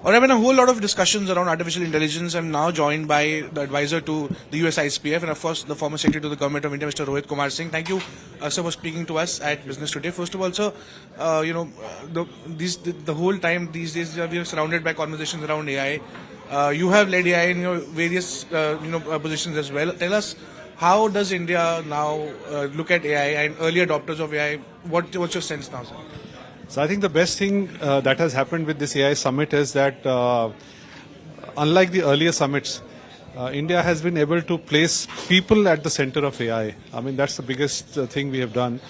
Or there have been a whole lot of discussions around artificial intelligence. I'm now joined by the advisor to the USISPF and of course the former secretary to the Government of India, Mr. Rohit Kumar Singh. Thank you, sir, for speaking to us at Business Today. First of all, sir, the whole time these days we are surrounded by conversations around AI. You have led AI in your various positions as well. Tell us, how does India now look at AI and early adopters of AI? What's your sense now, sir? So I think the best thing that has happened with this AI summit is that unlike the earlier summits, India has been able to place people at the center of AI. I mean, that's the biggest thing we have done.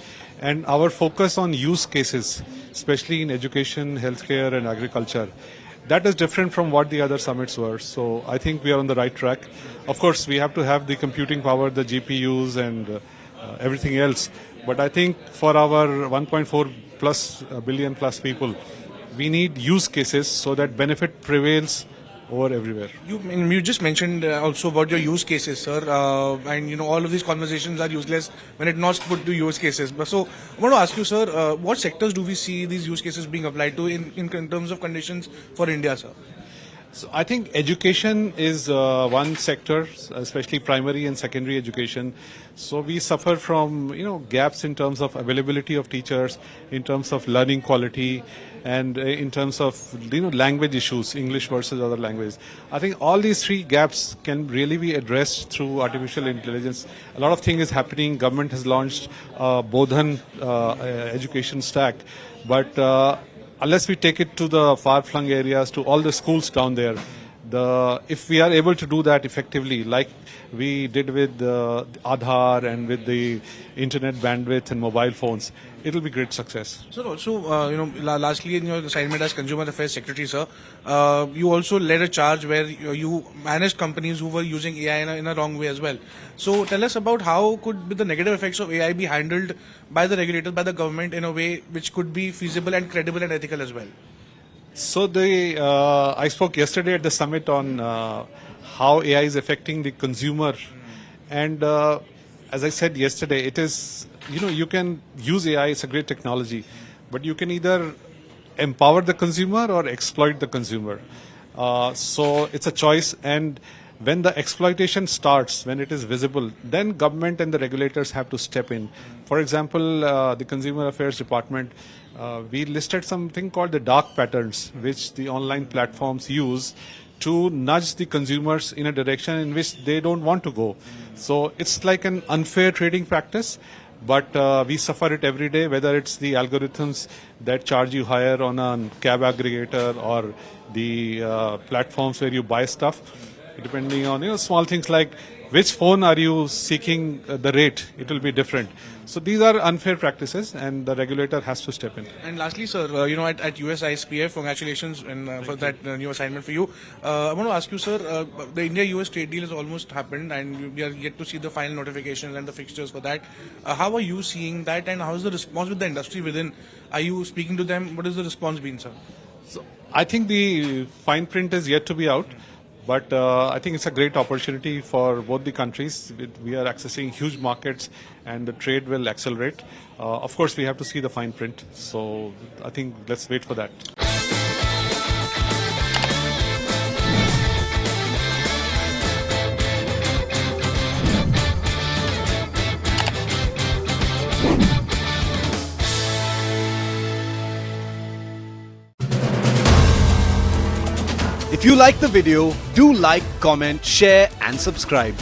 And our focus on use cases, especially in education, healthcare and agriculture, that is different from what the other summits were. So I think we are on the right track. Of course, we have to have the computing power, the GPUs and everything else. But I think for our 1.4 plus billion plus people, we need use cases so that benefit prevails over everywhere. You just mentioned also about your use cases, sir, and all of these conversations are useless when it's not put to use cases. But so I want to ask you, sir, what sectors do we see these use cases being applied to in terms of conditions for India, sir? So I think education is one sector, especially primary and secondary education. So we suffer from gaps in terms of availability of teachers, in terms of learning quality, and in terms of language issues, English versus other languages. I think all these three gaps can really be addressed through artificial intelligence. A lot of things is happening. Government has launched Bodhan education stack, but unless we take it to the far-flung areas, to all the schools down there, if we are able to do that effectively, like we did with Aadhaar and with the internet bandwidth and mobile phones, it will be great success. Sir, also, lastly, in your assignment as Consumer Affairs Secretary, sir, you also led a charge where you managed companies who were using AI in a wrong way as well. So tell us about how could the negative effects of AI be handled by the regulators, by the government in a way which could be feasible and credible and ethical as well. So I spoke yesterday at the summit on how AI is affecting the consumer. And as I said yesterday, it is, you can use AI, it's a great technology, but you can either empower the consumer or exploit the consumer. So it's a choice, and when the exploitation starts, when it is visible, then government and the regulators have to step in. For example, the Consumer Affairs Department, we listed something called the dark patterns, which the online platforms use to nudge the consumers in a direction in which they don't want to go. So it's like an unfair trading practice, but we suffer it every day, whether it's the algorithms that charge you higher on a cab aggregator or the platforms where you buy stuff, depending on small things like which phone are you seeking the rate, it will be different. So these are unfair practices and the regulator has to step in. And lastly, sir, at USISPF, congratulations for that new assignment for you. I want to ask you, sir, the India-US trade deal has almost happened and we are yet to see the final notifications and the fixtures for that. How are you seeing that and how is the response with the industry within? Are you speaking to them? What has the response been, sir? So I think the fine print is yet to be out. But I think it's a great opportunity for both the countries. We are accessing huge markets and the trade will accelerate. Of course, we have to see the fine print. So I think let's wait for that. If you like the video, do like, comment, share and subscribe.